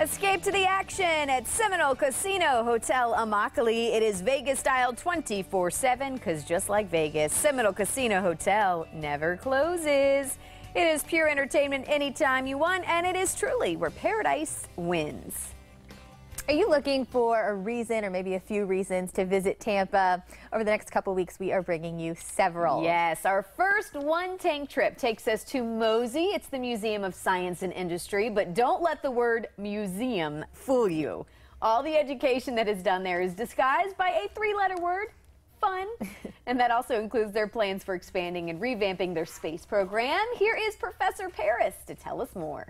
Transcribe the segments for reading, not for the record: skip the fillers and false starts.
Escape to the action at Seminole Casino Hotel Immokalee. It is Vegas style 24/7 because just like Vegas, Seminole Casino Hotel never closes. It is pure entertainment anytime you want, and it is truly where paradise wins. Are you looking for a reason or maybe a few reasons to visit Tampa? Over the next couple weeks, we are bringing you several. Yes, our first one-tank trip takes us to MOSI. It's the Museum of Science and Industry, but don't let the word museum fool you. All the education that is done there is disguised by a three-letter word, fun. And that also includes their plans for expanding and revamping their space program. Here is Professor Parris to tell us more.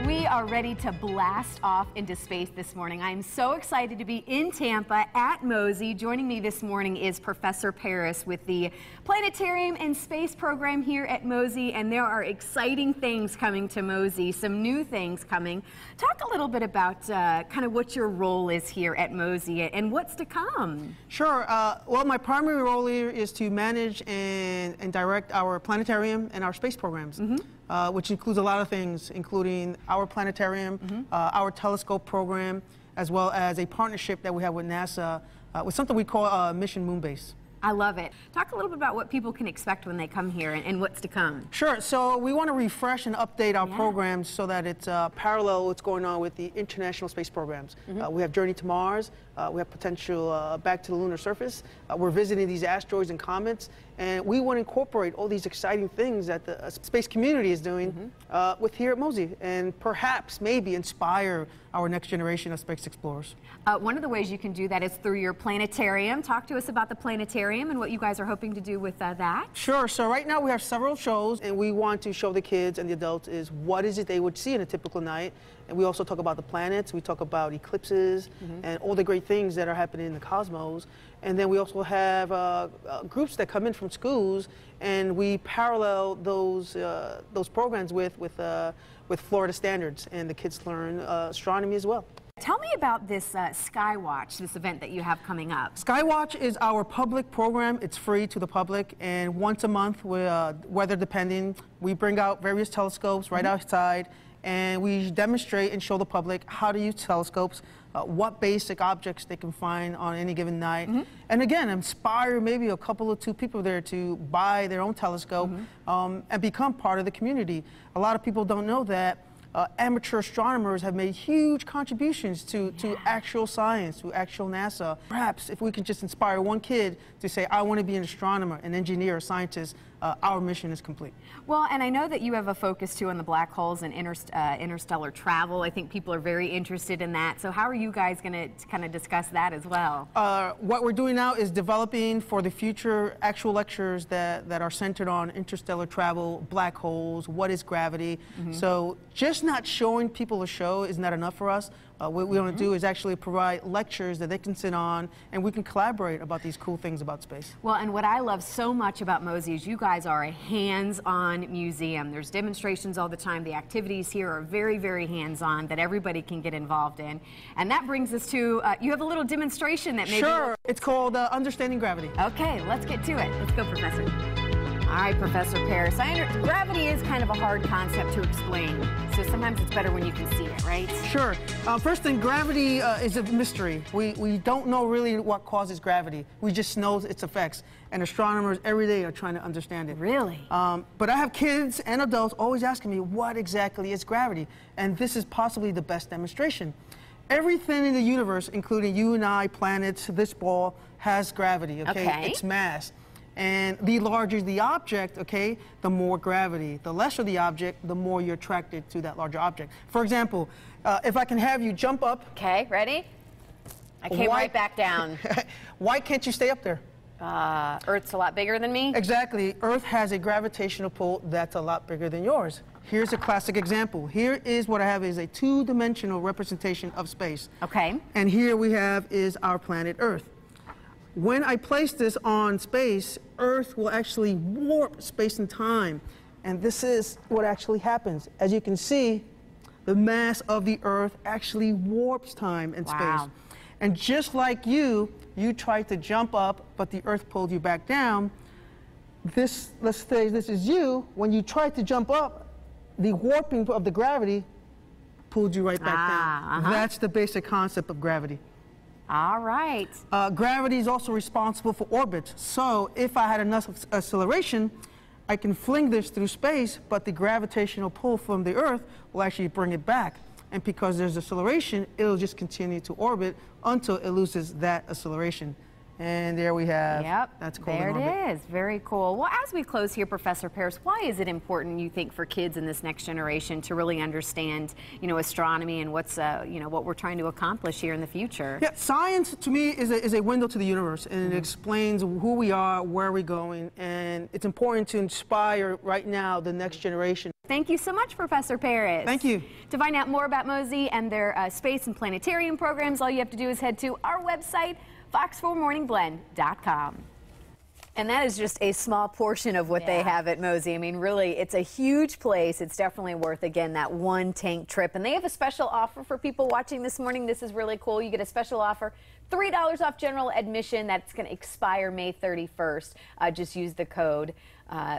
We are ready to blast off into space this morning. I'm so excited to be in Tampa at MOSI. Joining me this morning is Professor Parris with the Planetarium and Space Program here at MOSI, and there are exciting things coming to MOSI, some new things coming. Talk a little bit about kind of what your role is here at MOSI and what's to come. Sure. Well, my primary role here is to manage and direct our planetarium and our space programs. Which includes a lot of things, including our planetarium, our telescope program, as well as a partnership that we have with NASA with something we call Mission Moonbase. I love it. Talk a little bit about what people can expect when they come here and what's to come. Sure. So we want to refresh and update our programs so that it's parallel what's going on with the international space programs. We have Journey to Mars. We have potential back to the lunar surface. We're visiting these asteroids and comets. And we want to incorporate all these exciting things that the space community is doing with here at MOSI, and perhaps maybe inspire our next generation of space explorers. One of the ways you can do that is through your planetarium. Talk to us about the planetarium and what you guys are hoping to do with that. Sure. So right now we have several shows, and we want to show the kids and the adults is what is it they would see in a typical night. And we also talk about the planets. We talk about eclipses and all the great things that are happening in the cosmos. And then we also have groups that come in from schools, and we parallel those programs with Florida standards, and the kids learn astronomy as well. Tell me about this Skywatch, this event that you have coming up. Skywatch is our public program. It's free to the public, and once a month, weather depending, we bring out various telescopes right outside, and we demonstrate and show the public how to use telescopes, what basic objects they can find on any given night, and again, inspire maybe a couple of two people there to buy their own telescope and become part of the community. A lot of people don't know that amateur astronomers have made huge contributions to actual science, to actual NASA. Perhaps if we can just inspire one kid to say, I want to be an astronomer, an engineer, a scientist, our mission is complete. Well, and I know that you have a focus too on the black holes and interstellar travel. I think people are very interested in that. So how are you guys going to kind of discuss that as well? What we're doing now is developing for the future actual lectures that are centered on interstellar travel, black holes, what is gravity. So just not showing people a show is not enough for us. What we want to do is actually provide lectures that they can sit on, and we can collaborate about these cool things about space. Well, and what I love so much about MOSI is you guys are a hands-on museum. There's demonstrations all the time. The activities here are very, very hands-on that everybody can get involved in. And that brings us to, you have a little demonstration that maybe... Sure. It's called Understanding Gravity. Okay, let's get to it. Let's go, Professor. All right, Professor Parris. Gravity is kind of a hard concept to explain, so sometimes it's better when you can see it, right? Sure. First thing, gravity is a mystery. We don't know really what causes gravity. We just know its effects, and astronomers every day are trying to understand it. Really? But I have kids and adults always asking me, what exactly is gravity? And this is possibly the best demonstration. Everything in the universe, including you and I, planets, this ball, has gravity, okay? It's mass. And the larger the object, okay, the more gravity. The lesser the object, the more you're attracted to that larger object. For example, if I can have you jump up. Okay, ready? I came right back down. Why can't you stay up there? Earth's a lot bigger than me? Exactly. Earth has a gravitational pull that's a lot bigger than yours. Here's a classic example. Here is what I have is a two-dimensional representation of space. Okay. And here we have is our planet Earth. When I place this on space, Earth will actually warp space and time. And this is what actually happens. As you can see, the mass of the Earth actually warps time and space. And just like you tried to jump up, but the Earth pulled you back down. Let's say this is you. When you tried to jump up, the warping of the gravity pulled you right back down. That's the basic concept of gravity. All right. Gravity is also responsible for orbits. So if I had enough acceleration, I can fling this through space, but the gravitational pull from the Earth will actually bring it back. And because there's acceleration, it'll just continue to orbit until it loses that acceleration. And there we have, that's called an orbit. There it is, very cool. Well, as we close here, Professor Parris, why is it important, you think, for kids in this next generation to really understand, astronomy and what's, what we're trying to accomplish here in the future? Yeah, science to me is a window to the universe, and it explains who we are, where we're going, and it's important to inspire right now the next generation. Thank you so much, Professor Parris. Thank you. To find out more about MOSI and their space and planetarium programs, all you have to do is head to our website, fox4morningblend.com. And that is just a small portion of what they have at MOSI. I mean, really, it's a huge place. It's definitely worth, again, that one tank trip. And they have a special offer for people watching this morning. This is really cool. You get a special offer, $3 off general admission. That's going to expire May 31st. Just use the code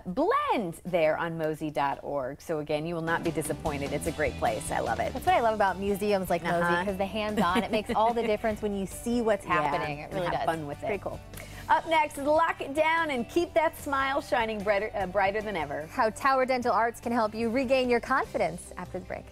BLEND there on MOSI.org. So again, you will not be disappointed. It's a great place. I love it. That's what I love about museums like MOSI, because the hands-on, it makes all the difference when you see what's happening. It really does. Have fun with it. Pretty cool. Up next, lock it down and keep that smile shining brighter than ever. How Tower Dental Arts can help you regain your confidence after the break.